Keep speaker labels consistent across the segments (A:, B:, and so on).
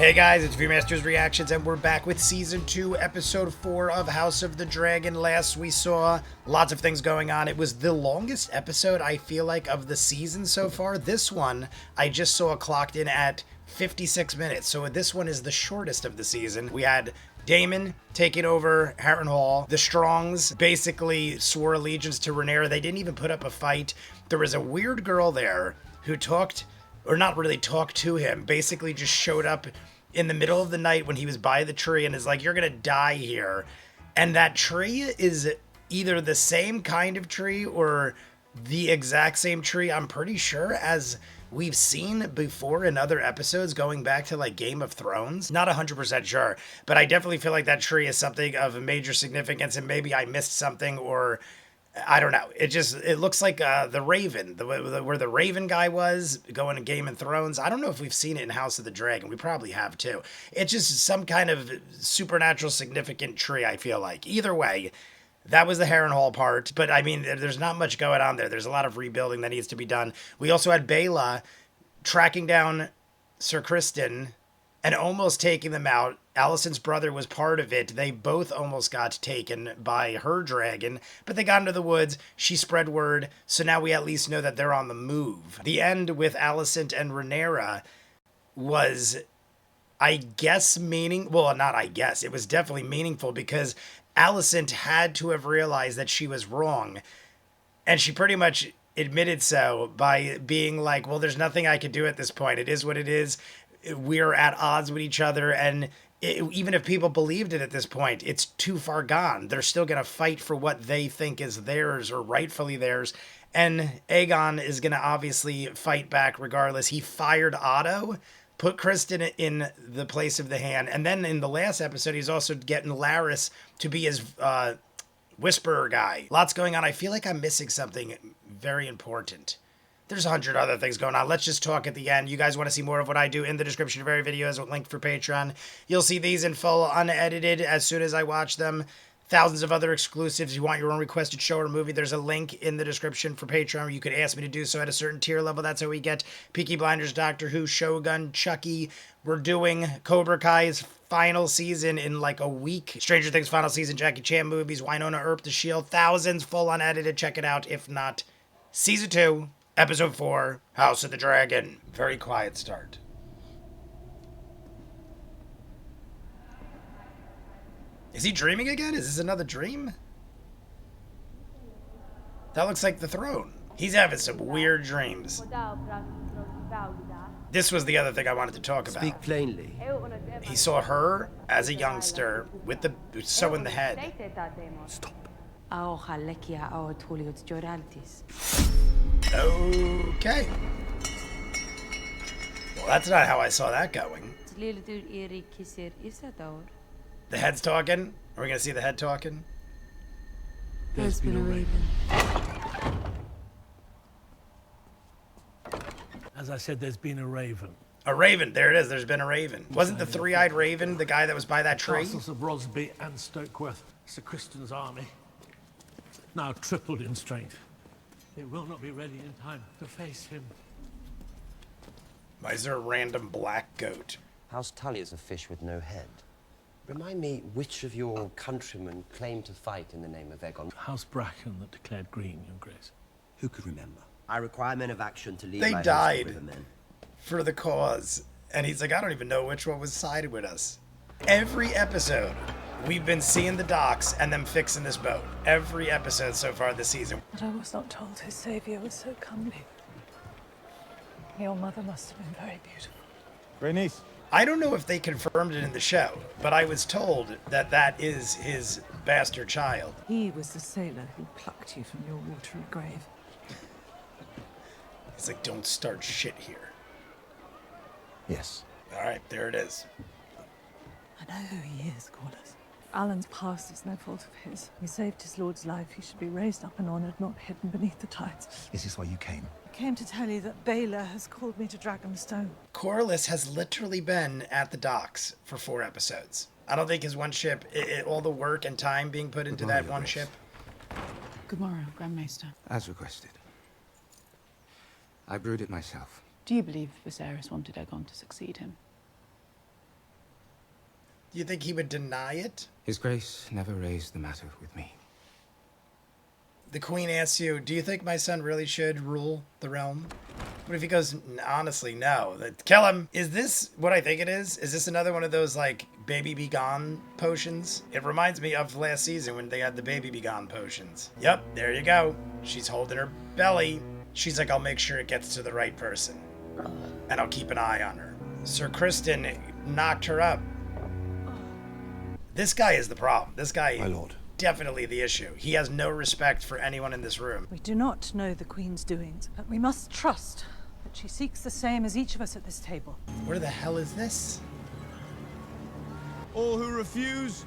A: Hey guys, it's ViewMasters Reactions, and we're back with Season 2, Episode 4 of House of the Dragon. Last we saw lots of things going on. It was the longest episode, I feel like, of the season so far. This one, I just saw clocked in at 56 minutes, so this one is the shortest of the season. We had Daemon taking over Harrenhal. The Strongs basically swore allegiance to Rhaenyra. They didn't even put up a fight. There was a weird girl there who talked, or not really talked to him, basically just showed up in the middle of the night when he was by the tree and is like, "You're gonna die here." And that tree is either the same kind of tree or the exact same tree, I'm pretty sure, as we've seen before in other episodes going back to like Game of Thrones. Not 100% sure, but I definitely feel like that tree is something of major significance, and maybe I missed something, or I don't know. It looks like the Raven, where the Raven guy was going to Game of Thrones. I don't know if we've seen it in House of the Dragon. We probably have too. It's just some kind of supernatural significant tree, I feel like. Either way, that was the Harrenhal part. But I mean, there's not much going on there. There's a lot of rebuilding that needs to be done. We also had Baela tracking down Sir Criston and almost taking them out. Alicent's brother was part of it. They both almost got taken by her dragon, but they got into the woods. She spread word, so now we at least know that they're on the move. The end with Alicent and Rhaenyra was, I guess, well, not I guess, it was definitely meaningful, because Alicent had to have realized that she was wrong, and she pretty much admitted so by being like, well, there's nothing I can do at this point. It is what it is. We're at odds with each other, and even if people believed it at this point, it's too far gone. They're still going to fight for what they think is theirs, or rightfully theirs, and Aegon is going to obviously fight back regardless. He fired Otto, put Criston in the place of the Hand, and then in the last episode, he's also getting Larys to be his whisperer guy. Lots going on. I feel like I'm missing something very important. There's 100 other things going on. Let's just talk at the end. You guys want to see more of what I do? In the description of every video is a link for Patreon. You'll see these in full, unedited, as soon as I watch them. Thousands of other exclusives. You want your own requested show or movie, there's a link in the description for Patreon where you could ask me to do so at a certain tier level. That's how we get Peaky Blinders, Doctor Who, Shogun, Chucky. We're doing Cobra Kai's final season in like a week. Stranger Things final season, Jackie Chan movies, Winona Earp, The Shield. Thousands, full unedited. Check it out. If not, Season 2. Episode 4, House of the Dragon. Very quiet start. Is he dreaming again? Is this another dream? That looks like the throne. He's having some weird dreams. This was the other thing I wanted to talk about.
B: Speak plainly.
A: He saw her as a youngster with the sew in the head.
B: Stop.
A: Okay. Well, that's not how I saw that going. The head's talking? Are we going to see the head talking?
B: There's been a raven.
C: As I said, there's been a raven.
A: A raven. There it is. There's been a raven. Wasn't the three-eyed raven the guy that was by that tree?
C: Castles of Rosby and Stokeworth, Sir Criston's army, now tripled in strength. It will not be ready in time to face him.
A: Why is there a random black goat?
B: House Tully is a fish with no head. Remind me, which of your countrymen claimed to fight in the name of Aegon?
C: House Bracken that declared green, Your Grace.
B: Who could remember? I require men of action to lead
A: They
B: my
A: died
B: host of rivermen.
A: for the cause. And he's like, I don't even know which one was sided with us. Every episode, we've been seeing the docks and them fixing this boat. Every episode so far this season.
D: But I was not told his saviour was so comely. Your mother must have been very beautiful.
E: Great niece.
A: I don't know if they confirmed it in the show, but I was told that that is his bastard child.
D: He was the sailor who plucked you from your watery grave.
A: He's like, don't start shit here.
B: Yes.
A: All right, there it is.
D: I know who he is, Corlys. Alan's past is no fault of his. He saved his lord's life. He should be raised up and honoured, not hidden beneath the tides.
E: Is this why you came?
D: I came to tell you that Baela has called me to Dragonstone.
A: Corlys has literally been at the docks for 4 episodes. I don't think his one ship, all the work and time being put into that one ship.
F: Good morrow, Grand Maester.
E: As requested. I brewed it myself.
F: Do you believe Viserys wanted Aegon to succeed him?
A: You think he would deny it?
G: His Grace never raised the matter with me.
A: The queen asks you, do you think my son really should rule the realm? What if he goes, honestly, no. Kill him. Is this what I think it is? Is this another one of those, like, baby be gone potions? It reminds me of last season when they had the baby be gone potions. Yep, there you go. She's holding her belly. She's like, I'll make sure it gets to the right person. And I'll keep an eye on her. Sir Kristen knocked her up. This guy is the problem. This guy...
E: My lord.
A: Definitely the issue. He has no respect for anyone in this room.
D: We do not know the Queen's doings, but we must trust that she seeks the same as each of us at this table.
A: Where the hell is this?
E: All who refuse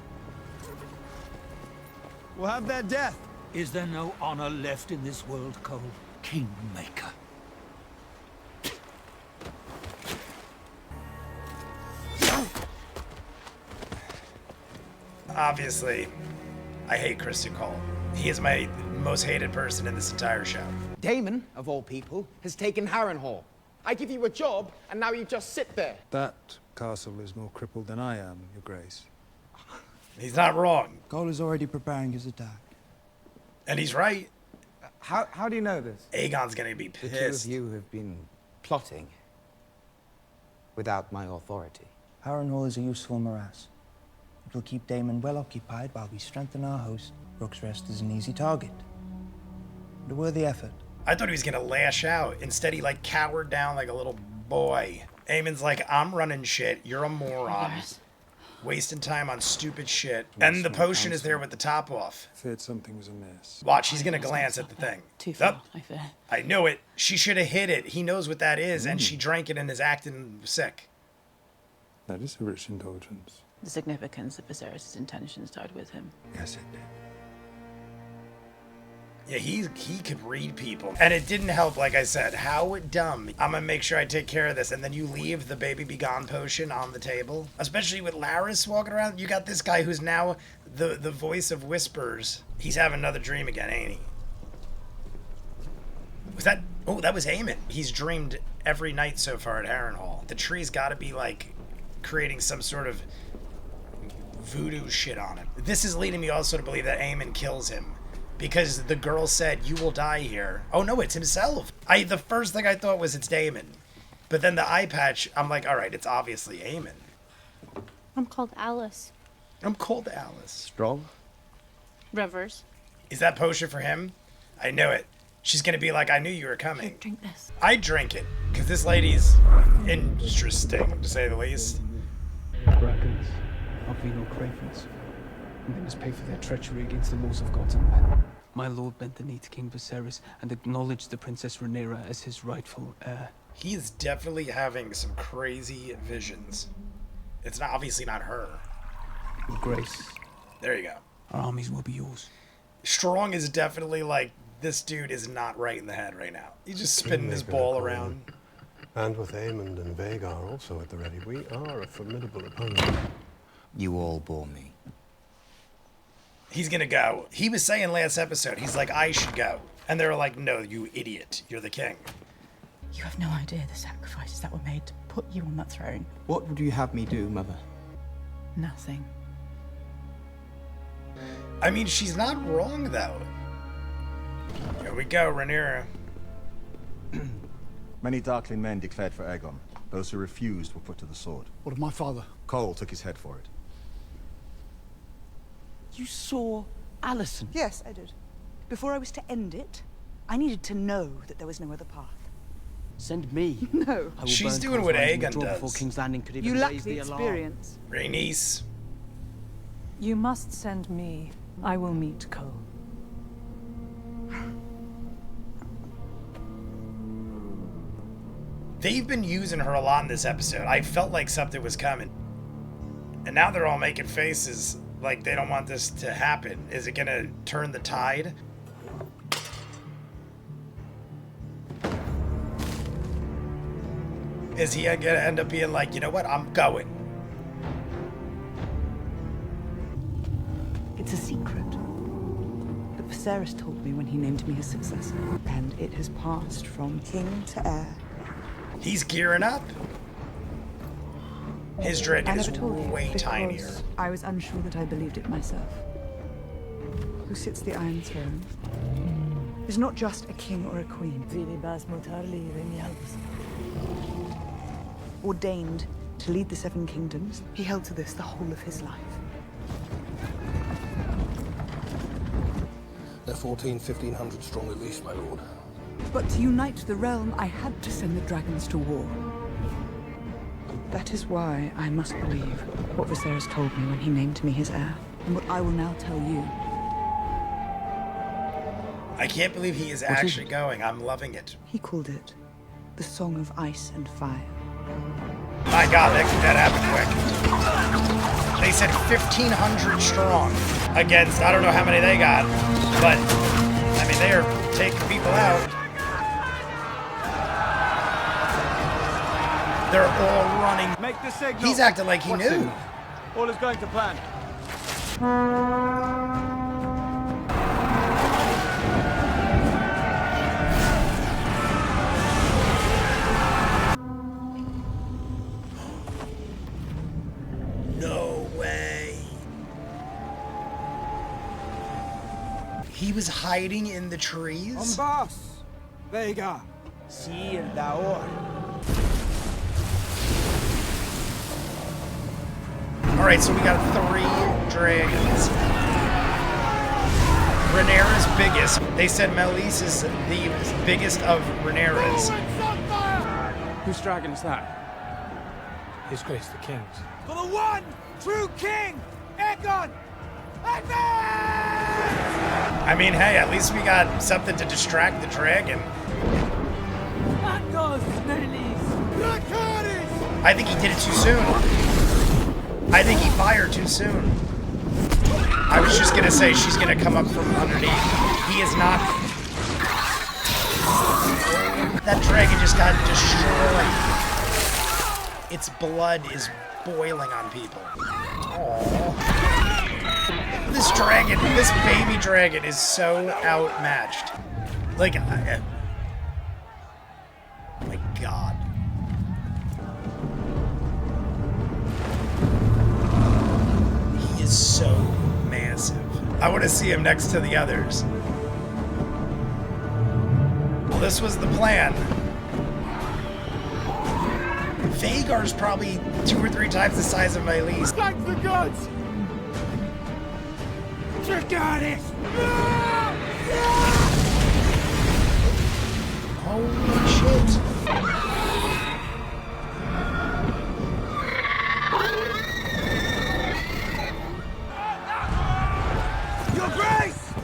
E: will have their death.
C: Is there no honor left in this world, Cole? Kingmaker.
A: Obviously, I hate Kristen Cole. He is my most hated person in this entire show.
H: Damon, of all people, has taken Harrenhal. I give you a job, and now you just sit there.
E: That castle is more crippled than I am, Your Grace.
A: He's not wrong.
I: Cole is already preparing his attack.
A: And he's right.
I: How do you know this?
A: Aegon's gonna be
G: The two of
A: pissed.
G: you have been plotting without my authority.
I: Harrenhal is a useful morass. It will keep Damon well occupied while we strengthen our host. Rook's Rest is an easy target. And a worthy effort.
A: I thought he was gonna lash out. Instead, he like cowered down like a little boy. Aemon's like, I'm running shit. You're a moron. Wasting time on stupid shit. And the potion is there with the top off.
E: Feared something was amiss.
A: Watch, he's gonna glance at the thing.
F: Too
A: Yup.
F: far, I fear.
A: I knew it. She should have hid it. He knows what that is, and she drank it and is acting sick.
E: That is a rich indulgence.
F: The significance of Viserys' intentions died with him.
E: Yes, it did.
A: Yeah, he could read people. And it didn't help, like I said. How dumb. I'm gonna make sure I take care of this, and then you leave the baby be gone potion on the table. Especially with Laris walking around. You got this guy who's now the voice of whispers. He's having another dream again, ain't he? Was that... Oh, that was Aemon. He's dreamed every night so far at Harrenhal. The tree's gotta be, like, creating some sort of voodoo shit on him. This is leading me also to believe that Aemon kills him. Because the girl said, you will die here. Oh no, it's himself. The first thing I thought was it's Daemon. But then the eye patch, I'm like, alright, it's obviously Aemon.
J: I'm called Alice.
A: I'm called Alice.
B: Strong?
J: Rivers.
A: Is that potion for him? I knew it. She's gonna be like, I knew you were coming.
D: Here, drink this.
A: I drink it, because this lady's interesting, to say the least.
K: Dragons are venal cravens, and they must pay for their treachery against the laws of gods and men. My lord bent the knee to King Viserys and acknowledged the Princess Rhaenyra as his rightful heir.
A: He's definitely having some crazy visions. It's not, obviously not her.
K: Your Grace,
A: There you go.
K: our armies will be yours.
A: Strong is definitely like, this dude is not right in the head right now. He's just spinning his ball around.
L: And with Aemond and Vhagar also at the ready, we are a formidable opponent.
G: You all bore me.
A: He's gonna go. He was saying last episode, he's like, I should go. And they were like, no, you idiot. You're the king.
F: You have no idea the sacrifices that were made to put you on that throne.
K: What would you have me do, Mother?
F: Nothing.
A: I mean, she's not wrong, though. Here we go, Rhaenyra.
E: Many Darkling men declared for Aegon. Those who refused were put to the sword.
I: What of my father?
E: Cole took his head for it.
H: You saw Alicent?
M: Yes, I did. Before I was to end it, I needed to know that there was no other path.
H: Send me.
M: No.
H: I will
A: She's
H: burn
A: doing
H: Cole's
A: what
H: Rising
A: Aegon
H: withdraw before
A: does.
H: King's Landing could even
M: You lack
H: raise
M: the
H: alarm.
M: experience.
A: Rhaenys.
D: You must send me. I will meet Cole.
A: They've been using her a lot in this episode. I felt like something was coming. And now they're all making faces like they don't want this to happen. Is it gonna turn the tide? Is he gonna end up being like, you know what, I'm going?
M: It's a secret. But Viserys told me when he named me his successor. And it has passed from king to heir.
A: He's gearing up. His
M: I
A: dragon is
M: never told you
A: way
M: because
A: tinier.
M: I was unsure that I believed it myself. Who sits the Iron Throne is not just a king or a queen. Ordained to lead the Seven Kingdoms, he held to this the whole of his life.
N: They're 1,500 strong at least, my lord.
M: But to unite the realm, I had to send the dragons to war. That is why I must believe what Viserys told me when he named me his heir, and what I will now tell you.
A: I can't believe he is actually going. I'm loving it.
M: He called it the Song of Ice and Fire.
A: My God, that happened quick. They said 1,500 strong against, I don't know how many they got, but, I mean, they are taking people out. They're all running.
O: Make the signal.
A: He's acting like he
O: What
A: knew.
O: signal? All is going to plan.
A: No way. He was hiding in the trees?
I: Boss, Vega, see the or.
A: Alright, so we got 3 dragons. Rhaenyra's biggest. They said Melis is the biggest of Rhaenyra's.
O: Whose dragon is that? His Grace the King's.
I: For the one true king, Aegon!
A: I mean, hey, at least we got something to distract the dragon. I think he did it too soon. I think he fired too soon. I was just gonna say she's gonna come up from underneath. He is not. That dragon just got destroyed. Its blood is boiling on people. Aww. This dragon, this baby dragon is so outmatched. Like, oh my God. He is so massive. I want to see him next to the others. Well, this was the plan. Vhagar's probably 2 or 3 times the size of Melis.
I: Thank the gods! Dracarys!
A: Holy shit.
I: Your Grace!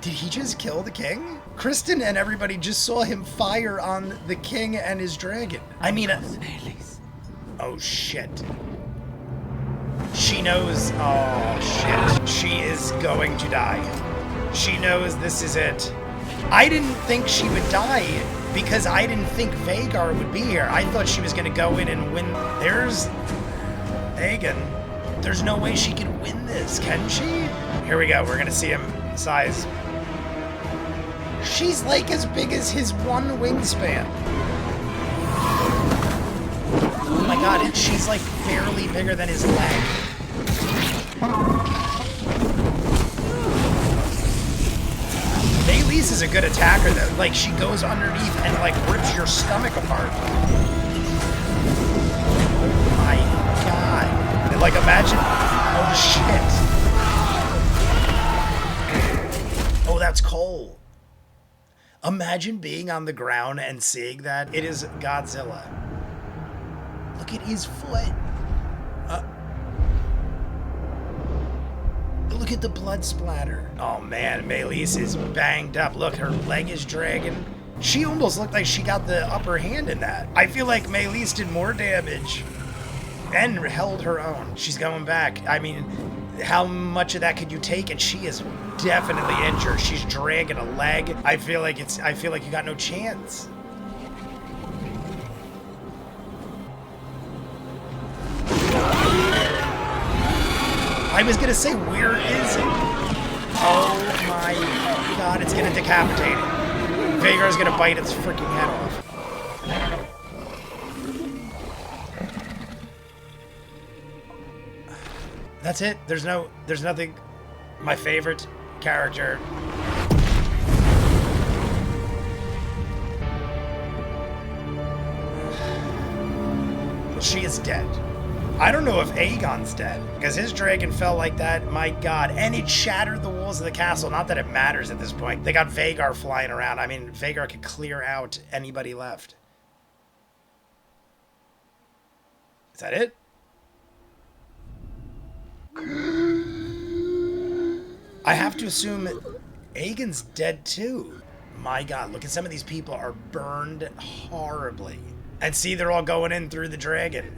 A: Did he just kill the king? Kristen and everybody just saw him fire on the king and his dragon. I mean, oh shit. She knows, oh shit. She is going to die. She knows this is it. I didn't think she would die because I didn't think Vhagar would be here. I thought she was gonna go in and win. There's Aegon. There's no way she can win this, can she? Here we go, we're gonna see him size. She's like as big as his one wingspan. Oh my God, she's like barely bigger than his leg. Melis is a good attacker though. Like she goes underneath and like rips your stomach apart. Oh my God. And like imagine, oh shit. Oh, that's Cole. Imagine being on the ground and seeing that. It is Godzilla. Look at his foot. Look at the blood splatter. Oh man, Melis is banged up. Look, her leg is dragging. She almost looked like she got the upper hand in that. I feel like Melis did more damage and held her own. She's going back. I mean, how much of that could you take? And she is definitely injured. She's dragging a leg. I feel like you got no chance. I was gonna say, where is it? Oh my God, it's gonna decapitate it. Vhagar's gonna bite its freaking head off. That's it. There's nothing. My favorite character. She is dead. I don't know if Aegon's dead, because his dragon fell like that, my god. And it shattered the walls of the castle. Not that it matters at this point. They got Vhagar flying around. I mean, Vhagar could clear out anybody left. Is that it? I have to assume Aegon's dead too. My god, look at some of these people are burned horribly. And see, they're all going in through the dragon.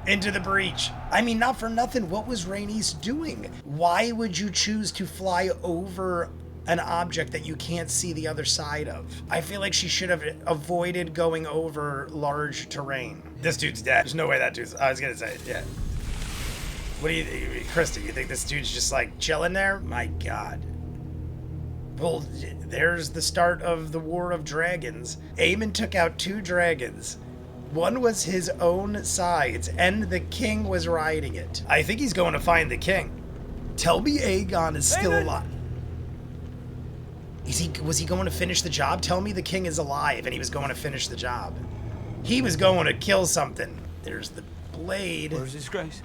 A: Into the breach. I mean, not for nothing, what was Rhaenys doing? Why would you choose to fly over an object that you can't see the other side of? I feel like she should have avoided going over large terrain. This dude's dead. There's no way that dude's... I was gonna say, yeah. What do you... Kristen, you think this dude's just, like, chilling there? My god. Well, there's the start of the War of Dragons. Aemon took out 2 dragons. One was his own sides, and the king was riding it. I think he's going to find the king. Tell me Aegon is still alive. Was he going to finish the job? Tell me the king is alive and he was going to finish the job. He was going to kill something. There's the blade.
K: Where's his grace?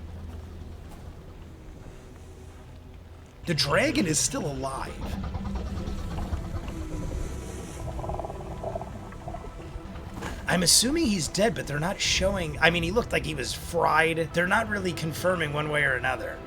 A: The dragon is still alive. I'm assuming he's dead, but they're not showing... I mean, he looked like he was fried. They're not really confirming one way or another.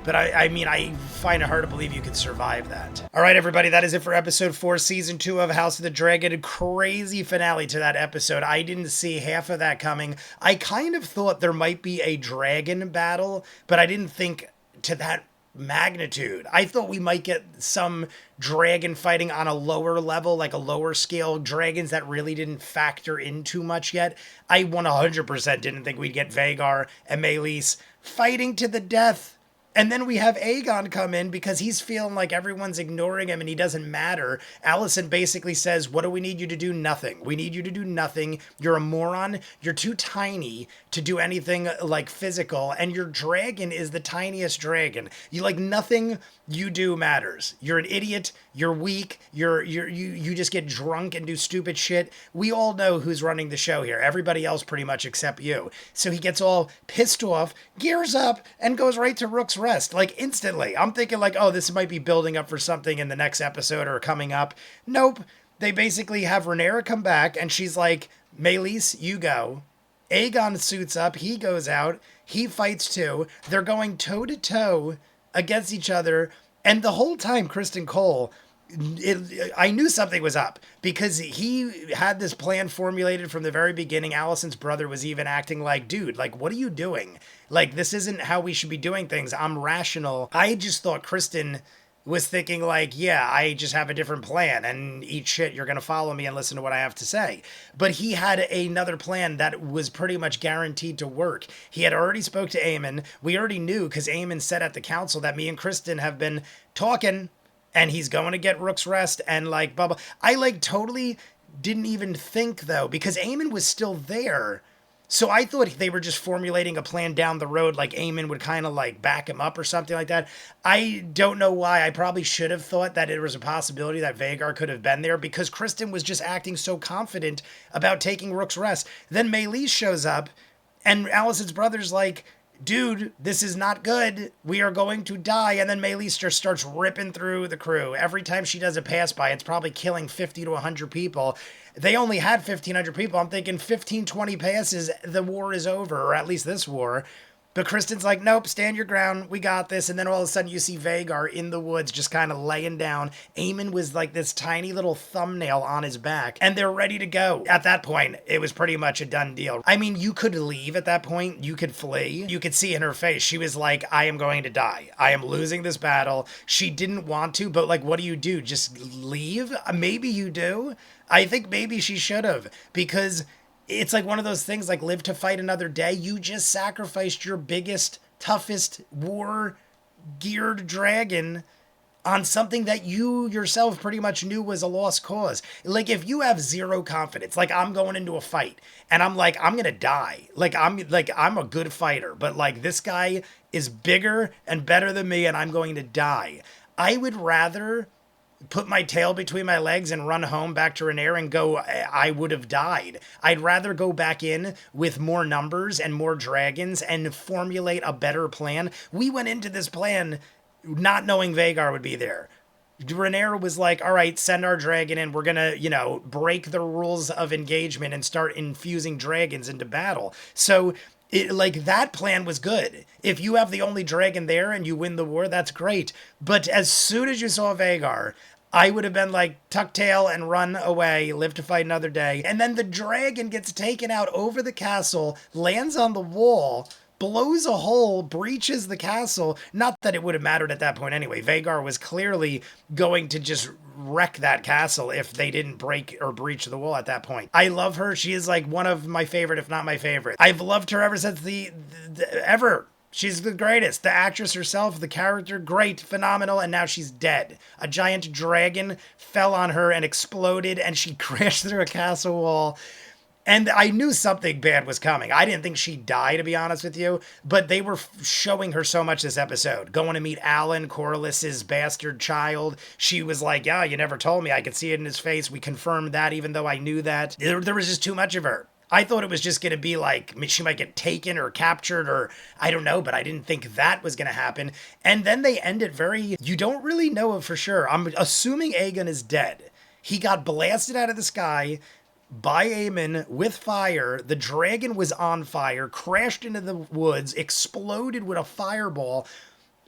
A: But I mean, I find it hard to believe you could survive that. All right, everybody, that is it for episode 4, season 2 of House of the Dragon. Crazy finale to that episode. I didn't see half of that coming. I kind of thought there might be a dragon battle, but I didn't think to that magnitude. I thought we might get some dragon fighting on a lower level, like a lower scale, dragons that really didn't factor in too much yet. I 100% didn't think we'd get Vhagar and Meleys fighting to the death. And then we have Aegon come in because he's feeling like everyone's ignoring him and he doesn't matter. Alicent basically says, what do we need you to do? Nothing. We need you to do nothing. You're a moron. You're too tiny to do anything like physical. And your dragon is the tiniest dragon. You like nothing you do matters. You're an idiot. You're weak. You just get drunk and do stupid shit. We all know who's running the show here. Everybody else pretty much except you. So he gets all pissed off, gears up, and goes right to Rook's Rest, like instantly. I'm thinking like, oh, this might be building up for something in the next episode or coming up. Nope. They basically have Rhaenyra come back and she's like, Meleys, you go. Aegon suits up. He goes out. He fights too. They're going toe to toe against each other. And the whole time, Kristen Cole, I knew something was up because he had this plan formulated from the very beginning. Alicent's brother was even acting like, dude, like, what are you doing? Like, this isn't how we should be doing things. I'm rational. I just thought Kristen was thinking like, yeah, I just have a different plan and eat shit. You're going to follow me and listen to what I have to say. But he had another plan that was pretty much guaranteed to work. He had already spoke to Aemon. We already knew because Aemon said at the council that me and Kristen have been talking and he's going to get Rook's Rest and like, blah, blah. I like totally didn't even think though, because Aemon was still there. So I thought they were just formulating a plan down the road, like Aemon would kind of like back him up or something like that. I don't know why. I probably should have thought that it was a possibility that Vhagar could have been there because Kristen was just acting so confident about taking Rook's Rest. Then Meleys shows up and Alicent's brother's like, dude, this is not good. We are going to die. And then Meleys just starts ripping through the crew. Every time she does a pass by, it's probably killing 50 to 100 people. They only had 1,500 people. I'm thinking 15, 20 passes, the war is over, or at least this war. But Kristen's like, nope, stand your ground. We got this. And then all of a sudden you see Vhagar in the woods just kind of laying down. Aemon was like this tiny little thumbnail on his back. And they're ready to go. At that point, it was pretty much a done deal. I mean, you could leave at that point. You could flee. You could see in her face. She was like, I am going to die. I am losing this battle. She didn't want to, but like, what do? Just leave? Maybe you do. I think maybe she should have, because it's like one of those things like live to fight another day. You just sacrificed your biggest, toughest war-geared dragon on something that you yourself pretty much knew was a lost cause. Like, if you have zero confidence, like I'm going into a fight and I'm like, I'm gonna die. I'm a good fighter, but like this guy is bigger and better than me and I'm going to die. I would rather put my tail between my legs and run home back to Rhaenyra and go, I would have died. I'd rather go back in with more numbers and more dragons and formulate a better plan. We went into this plan not knowing Vhagar would be there. Rhaenyra was like, all right, send our dragon in. We're going to, break the rules of engagement and start infusing dragons into battle. So that plan was good. If you have the only dragon there and you win the war, that's great. But as soon as you saw Vhagar, I would have been like, tuck tail and run away, live to fight another day. And then the dragon gets taken out over the castle, lands on the wall, blows a hole, breaches the castle. Not that it would have mattered at that point anyway. Vhagar was clearly going to just wreck that castle if they didn't break or breach the wall at that point. I love her. She is like one of my favorite, if not my favorite. I've loved her ever since ever. She's the greatest. The actress herself, the character, great, phenomenal, and now she's dead. A giant dragon fell on her and exploded, and she crashed through a castle wall. And I knew something bad was coming. I didn't think she'd die, to be honest with you, but they were showing her so much this episode. Going to meet Alan, Corlys's bastard child. She was like, yeah, you never told me. I could see it in his face. We confirmed that, even though I knew that. There was just too much of her. I thought it was just going to be like, she might get taken or captured or I don't know, but I didn't think that was going to happen. And then they end it you don't really know it for sure. I'm assuming Aegon is dead. He got blasted out of the sky by Aemon with fire. The dragon was on fire, crashed into the woods, exploded with a fireball,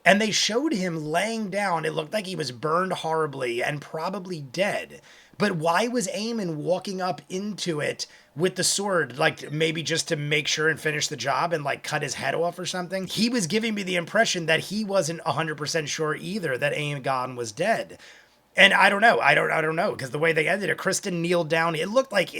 A: and they showed him laying down. It looked like he was burned horribly and probably dead. But why was Aemon walking up into it with the sword, like maybe just to make sure and finish the job and like cut his head off or something? He was giving me the impression that he wasn't 100% sure either that Aegon was dead. And I don't know. I don't know, because the way they ended it, Kristen kneeled down. It looked like,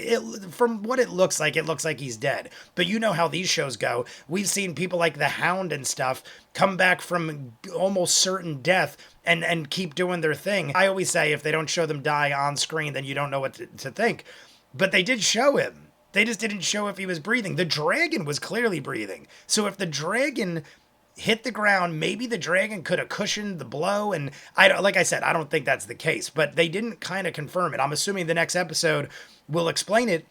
A: from what it looks like he's dead. But you know how these shows go. We've seen people like the Hound and stuff come back from almost certain death and keep doing their thing. I always say if they don't show them die on screen, then you don't know what to think. But they did show him. They just didn't show if he was breathing. The dragon was clearly breathing. So if the dragon hit the ground, maybe the dragon could have cushioned the blow, and like I said, I don't think that's the case, but they didn't kind of confirm it. I'm assuming the next episode will explain it,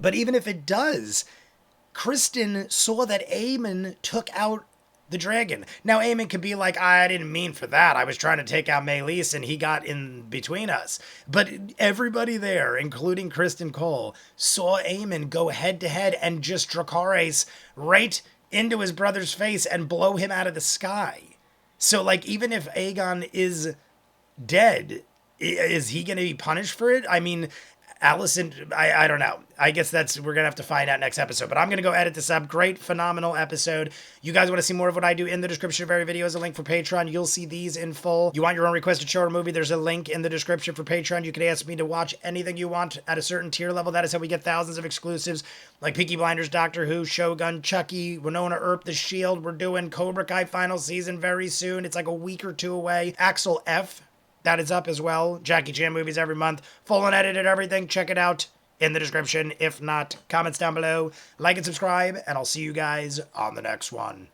A: but even if it does, Kristen saw that Aemon took out the dragon. Now Aemon could be like, I didn't mean for that, I was trying to take out Meleys and he got in between us. But everybody there, including Kristen Cole, saw Aemon go head to head and just Dracarys right into his brother's face and blow him out of the sky. So like, even if Aegon is dead, is he going to be punished for it? I mean, Alicent, I don't know. I guess we're going to have to find out next episode, but I'm going to go edit this up. Great, phenomenal episode. You guys want to see more of what I do? In the description of every video is a link for Patreon. You'll see these in full. You want your own requested show or movie? There's a link in the description for Patreon. You can ask me to watch anything you want at a certain tier level. That is how we get thousands of exclusives like Peaky Blinders, Doctor Who, Shogun, Chucky, Winona Earp, The Shield. We're doing Cobra Kai final season very soon. It's like a week or two away. Axel F. That is up as well. Jackie Chan movies every month. Full and edited everything. Check it out in the description. If not, comments down below. Like and subscribe, and I'll see you guys on the next one.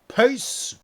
A: Peace.